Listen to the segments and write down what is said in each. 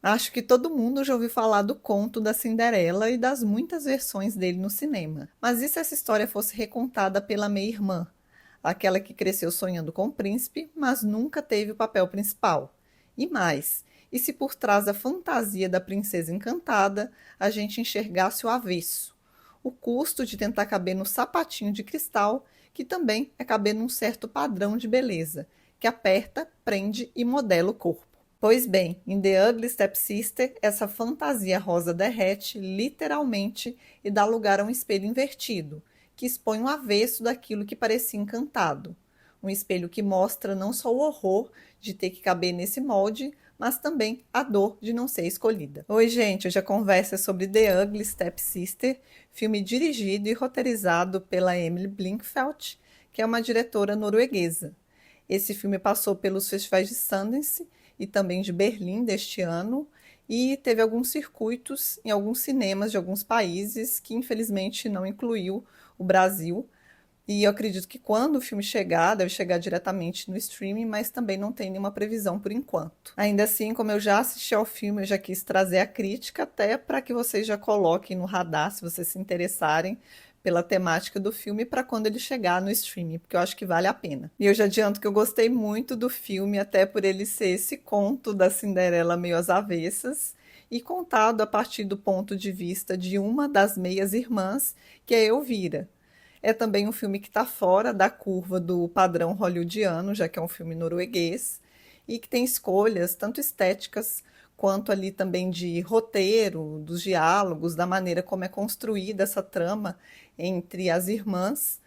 Acho que todo mundo já ouviu falar do conto da Cinderela e das muitas versões dele no cinema. Mas e se essa história fosse recontada pela meia-irmã? Aquela que cresceu sonhando com o príncipe, mas nunca teve o papel principal. E mais, e se por trás da fantasia da princesa encantada a gente enxergasse o avesso? O custo de tentar caber no sapatinho de cristal, que também é caber num certo padrão de beleza, que aperta, prende e modela o corpo. Pois bem, em The Ugly Stepsister, essa fantasia rosa derrete literalmente e dá lugar a um espelho invertido, que expõe um avesso daquilo que parecia encantado. Um espelho que mostra não só o horror de ter que caber nesse molde, mas também a dor de não ser escolhida. Oi, gente, hoje a conversa é sobre The Ugly Stepsister, filme dirigido e roteirizado pela Emily Blinkfeld, que é uma diretora norueguesa. Esse filme passou pelos festivais de Sundance e também de Berlim deste ano, e teve alguns circuitos em alguns cinemas de alguns países, que infelizmente não incluiu o Brasil. E eu acredito que quando o filme chegar, deve chegar diretamente no streaming, mas também não tem nenhuma previsão por enquanto. Ainda assim, como eu já assisti ao filme, eu já quis trazer a crítica até para que vocês já coloquem no radar, se vocês se interessarem pela temática do filme, para quando ele chegar no streaming, porque eu acho que vale a pena. E eu já adianto que eu gostei muito do filme, até por ele ser esse conto da Cinderela meio às avessas, e contado a partir do ponto de vista de uma das meias-irmãs, que é Elvira. É também um filme que está fora da curva do padrão hollywoodiano, já que é um filme norueguês, e que tem escolhas tanto estéticas quanto ali também de roteiro, dos diálogos, da maneira como é construída essa trama entre as irmãs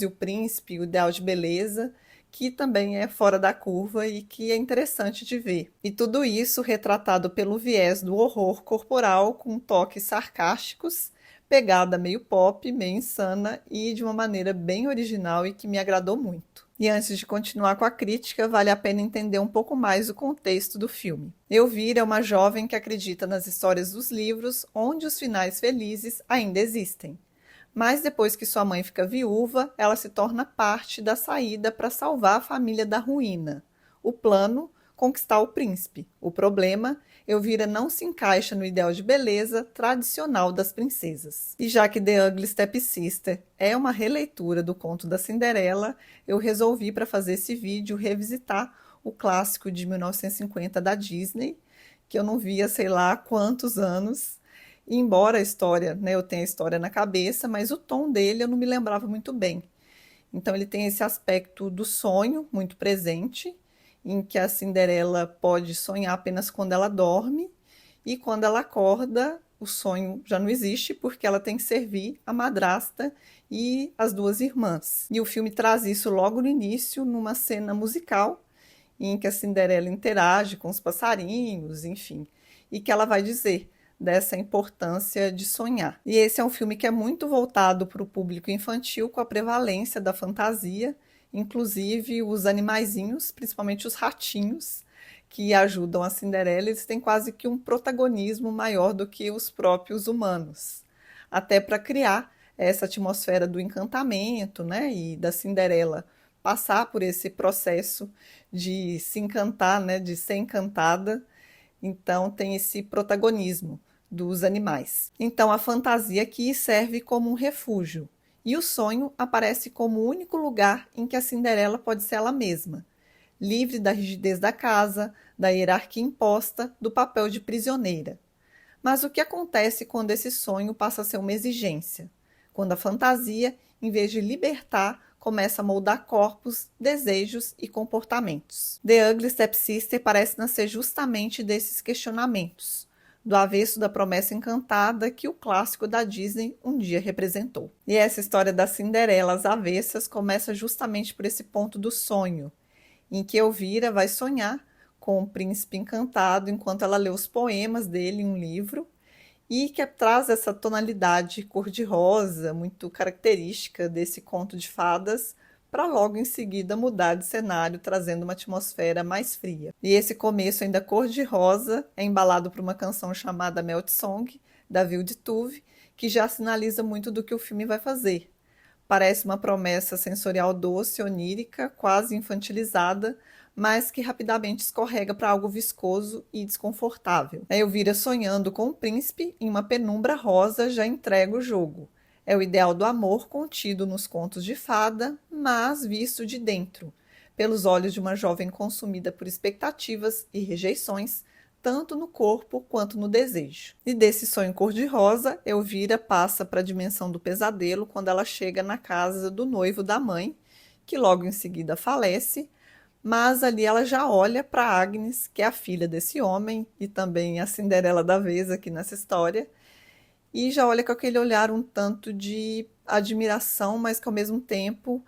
e o príncipe, o ideal de beleza, que também é fora da curva e que é interessante de ver. E tudo isso retratado pelo viés do horror corporal com toques sarcásticos, pegada meio pop, meio insana e de uma maneira bem original e que me agradou muito. E antes de continuar com a crítica, vale a pena entender um pouco mais o contexto do filme. Elvira é uma jovem que acredita nas histórias dos livros, onde os finais felizes ainda existem. Mas depois que sua mãe fica viúva, ela se torna parte da saída para salvar a família da ruína. O plano, conquistar o príncipe. O problema, Elvira não se encaixa no ideal de beleza tradicional das princesas. E já que The Ugly Stepsister é uma releitura do conto da Cinderela, eu resolvi, para fazer esse vídeo, revisitar o clássico de 1950 da Disney, que eu não via sei lá há quantos anos. E embora a história, né, eu tenha a história na cabeça, mas o tom dele eu não me lembrava muito bem. Então ele tem esse aspecto do sonho muito presente, em que a Cinderela pode sonhar apenas quando ela dorme, e quando ela acorda, o sonho já não existe, porque ela tem que servir a madrasta e as duas irmãs. E o filme traz isso logo no início, numa cena musical, em que a Cinderela interage com os passarinhos, enfim, e que ela vai dizer dessa importância de sonhar. E esse é um filme que é muito voltado para o público infantil, com a prevalência da fantasia, inclusive os animaizinhos, principalmente os ratinhos, que ajudam a Cinderela, eles têm quase que um protagonismo maior do que os próprios humanos, até para criar essa atmosfera do encantamento, né, e da Cinderela passar por esse processo de se encantar, né, de ser encantada. Então tem esse protagonismo dos animais. Então a fantasia aqui serve como um refúgio, e o sonho aparece como o único lugar em que a Cinderela pode ser ela mesma, livre da rigidez da casa, da hierarquia imposta, do papel de prisioneira. Mas o que acontece quando esse sonho passa a ser uma exigência? Quando a fantasia, em vez de libertar, começa a moldar corpos, desejos e comportamentos. The Ugly Stepsister parece nascer justamente desses questionamentos, do avesso da promessa encantada que o clássico da Disney um dia representou. E essa história da Cinderela às avessas começa justamente por esse ponto do sonho, em que Elvira vai sonhar com o príncipe encantado enquanto ela lê os poemas dele em um livro, e que traz essa tonalidade cor-de-rosa, muito característica desse conto de fadas, para logo em seguida mudar de cenário, trazendo uma atmosfera mais fria. E esse começo ainda cor-de-rosa é embalado por uma canção chamada Melt Song, da Vilde Tuve, que já sinaliza muito do que o filme vai fazer. Parece uma promessa sensorial doce, onírica, quase infantilizada, mas que rapidamente escorrega para algo viscoso e desconfortável. A Elvira sonhando com o príncipe em uma penumbra rosa já entrega o jogo. É o ideal do amor contido nos contos de fada, mas visto de dentro, pelos olhos de uma jovem consumida por expectativas e rejeições, tanto no corpo quanto no desejo. E desse sonho cor-de-rosa, Elvira passa para a dimensão do pesadelo quando ela chega na casa do noivo da mãe, que logo em seguida falece, mas ali ela já olha para Agnes, que é a filha desse homem e também a Cinderela da vez aqui nessa história, e já olha com aquele olhar um tanto de admiração, mas que ao mesmo tempo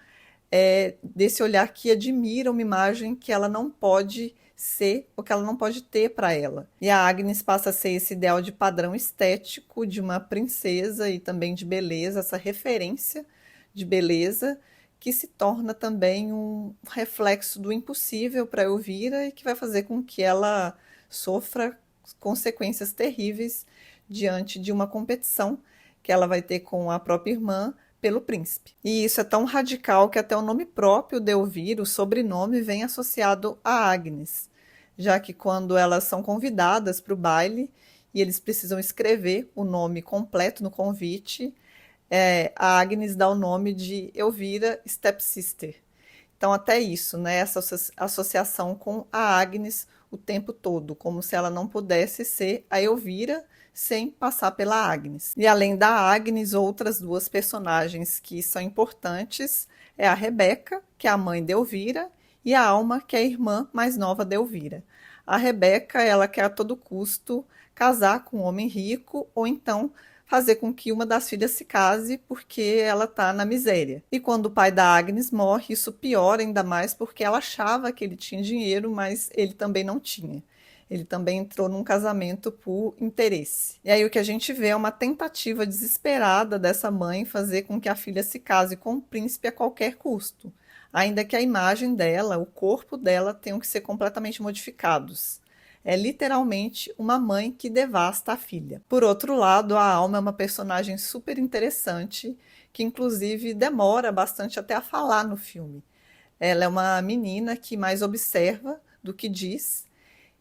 desse olhar que admira uma imagem que ela não pode ser ou que ela não pode ter para ela. E a Agnes passa a ser esse ideal de padrão estético de uma princesa e também de beleza, essa referência de beleza que se torna também um reflexo do impossível para Elvira e que vai fazer com que ela sofra consequências terríveis diante de uma competição que ela vai ter com a própria irmã pelo príncipe. E isso é tão radical que até o nome próprio de Elvira, o sobrenome, vem associado a Agnes, já que quando elas são convidadas para o baile e eles precisam escrever o nome completo no convite, a Agnes dá o nome de Elvira Stepsister. Então, até isso, né? Essa associação com a Agnes o tempo todo, como se ela não pudesse ser a Elvira sem passar pela Agnes. E além da Agnes, outras duas personagens que são importantes é a Rebeca, que é a mãe de Elvira, e a Alma, que é a irmã mais nova de Elvira. A Rebeca, ela quer a todo custo casar com um homem rico ou então fazer com que uma das filhas se case porque ela está na miséria. E quando o pai da Agnes morre, isso piora ainda mais porque ela achava que ele tinha dinheiro, mas ele também não tinha. Ele também entrou num casamento por interesse. E aí o que a gente vê é uma tentativa desesperada dessa mãe fazer com que a filha se case com o príncipe a qualquer custo, ainda que a imagem dela, o corpo dela tenham que ser completamente modificados. É literalmente uma mãe que devasta a filha. Por outro lado, a Alma é uma personagem super interessante, que inclusive demora bastante até a falar no filme. Ela é uma menina que mais observa do que diz,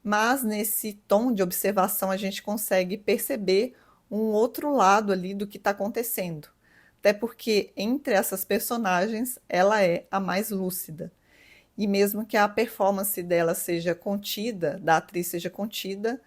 mas nesse tom de observação a gente consegue perceber um outro lado ali do que está acontecendo. Até porque entre essas personagens ela é a mais lúcida. E mesmo que a performance dela seja contida, da atriz seja contida,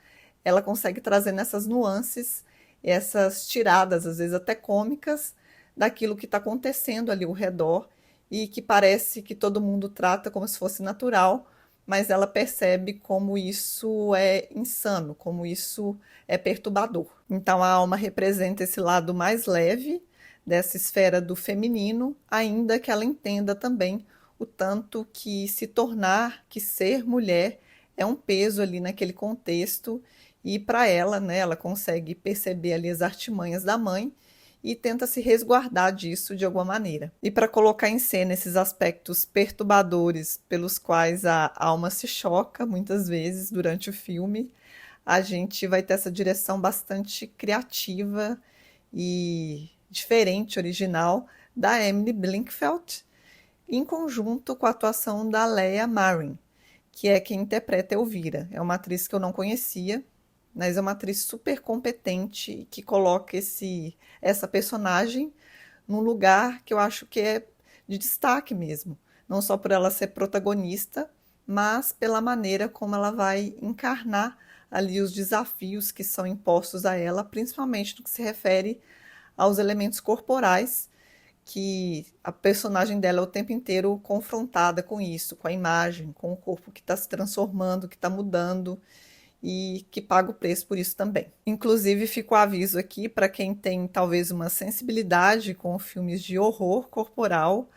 ela consegue trazer nessas nuances, essas tiradas, às vezes até cômicas, daquilo que está acontecendo ali ao redor e que parece que todo mundo trata como se fosse natural, mas ela percebe como isso é insano, como isso é perturbador. Então a Alma representa esse lado mais leve dessa esfera do feminino, ainda que ela entenda também o tanto que se tornar, que ser mulher é um peso ali naquele contexto e para ela, né, ela consegue perceber ali as artimanhas da mãe e tenta se resguardar disso de alguma maneira. E para colocar em cena esses aspectos perturbadores pelos quais a Alma se choca muitas vezes durante o filme, a gente vai ter essa direção bastante criativa e diferente, original, da Emily Blinkfeld, em conjunto com a atuação da Leia Marin, que é quem interpreta Elvira. É uma atriz que eu não conhecia, mas é uma atriz super competente que coloca essa personagem num lugar que eu acho que é de destaque mesmo. Não só por ela ser protagonista, mas pela maneira como ela vai encarnar ali os desafios que são impostos a ela, principalmente no que se refere aos elementos corporais, que a personagem dela é o tempo inteiro confrontada com isso, com a imagem, com o corpo que está se transformando, que está mudando e que paga o preço por isso também. Inclusive, fica o aviso aqui para quem tem talvez uma sensibilidade com filmes de horror corporal,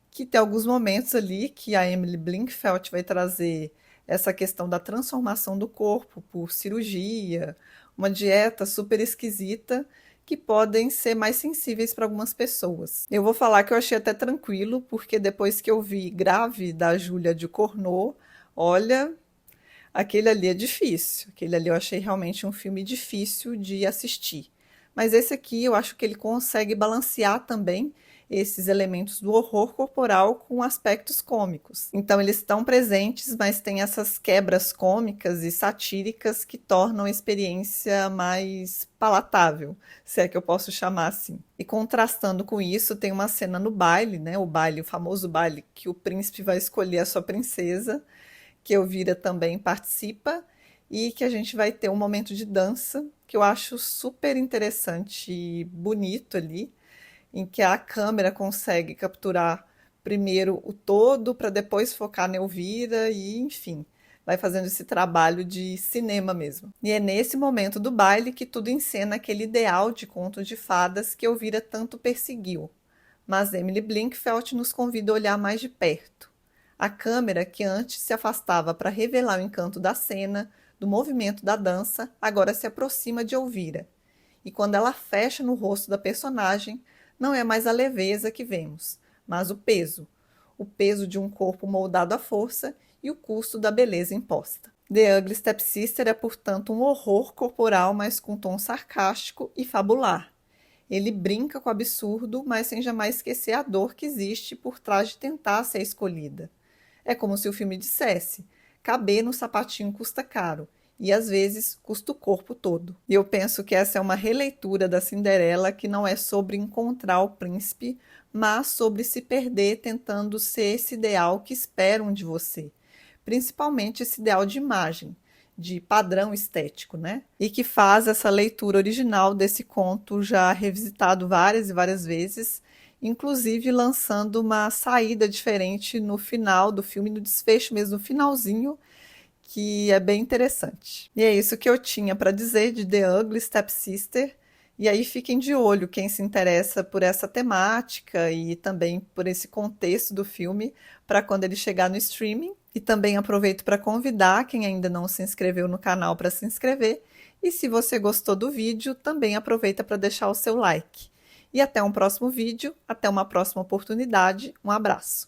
que tem alguns momentos ali que a Emily Blinkfeld vai trazer essa questão da transformação do corpo por cirurgia, uma dieta super esquisita, que podem ser mais sensíveis para algumas pessoas. Eu vou falar que eu achei até tranquilo, porque depois que eu vi Grave, da Júlia Ducournau, olha, aquele ali é difícil. Aquele ali eu achei realmente um filme difícil de assistir. Mas esse aqui eu acho que ele consegue balancear também esses elementos do horror corporal com aspectos cômicos. Então eles estão presentes, mas tem essas quebras cômicas e satíricas que tornam a experiência mais palatável, se é que eu posso chamar assim. E contrastando com isso, tem uma cena no baile, né? O baile, o famoso baile que o príncipe vai escolher a sua princesa, que Elvira também participa, e que a gente vai ter um momento de dança que eu acho super interessante e bonito ali, em que a câmera consegue capturar primeiro o todo para depois focar na Elvira e, enfim, vai fazendo esse trabalho de cinema mesmo. E é nesse momento do baile que tudo encena aquele ideal de conto de fadas que Elvira tanto perseguiu. Mas Emily Blinkfeld nos convida a olhar mais de perto. A câmera, que antes se afastava para revelar o encanto da cena, do movimento da dança, agora se aproxima de Elvira. E quando ela fecha no rosto da personagem, não é mais a leveza que vemos, mas o peso de um corpo moldado à força e o custo da beleza imposta. The Ugly Stepsister é, portanto, um horror corporal, mas com tom sarcástico e fabular. Ele brinca com o absurdo, mas sem jamais esquecer a dor que existe por trás de tentar ser escolhida. É como se o filme dissesse: caber no sapatinho custa caro, e às vezes custa o corpo todo. E eu penso que essa é uma releitura da Cinderela que não é sobre encontrar o príncipe, mas sobre se perder tentando ser esse ideal que esperam de você. Principalmente esse ideal de imagem, de padrão estético, né? E que faz essa leitura original desse conto já revisitado várias e várias vezes, inclusive lançando uma saída diferente no final do filme, no desfecho mesmo, no finalzinho, que é bem interessante. E é isso que eu tinha para dizer de The Ugly Stepsister. E aí fiquem de olho quem se interessa por essa temática e também por esse contexto do filme para quando ele chegar no streaming. E também aproveito para convidar quem ainda não se inscreveu no canal para se inscrever. E se você gostou do vídeo, também aproveita para deixar o seu like. E até um próximo vídeo, até uma próxima oportunidade. Um abraço!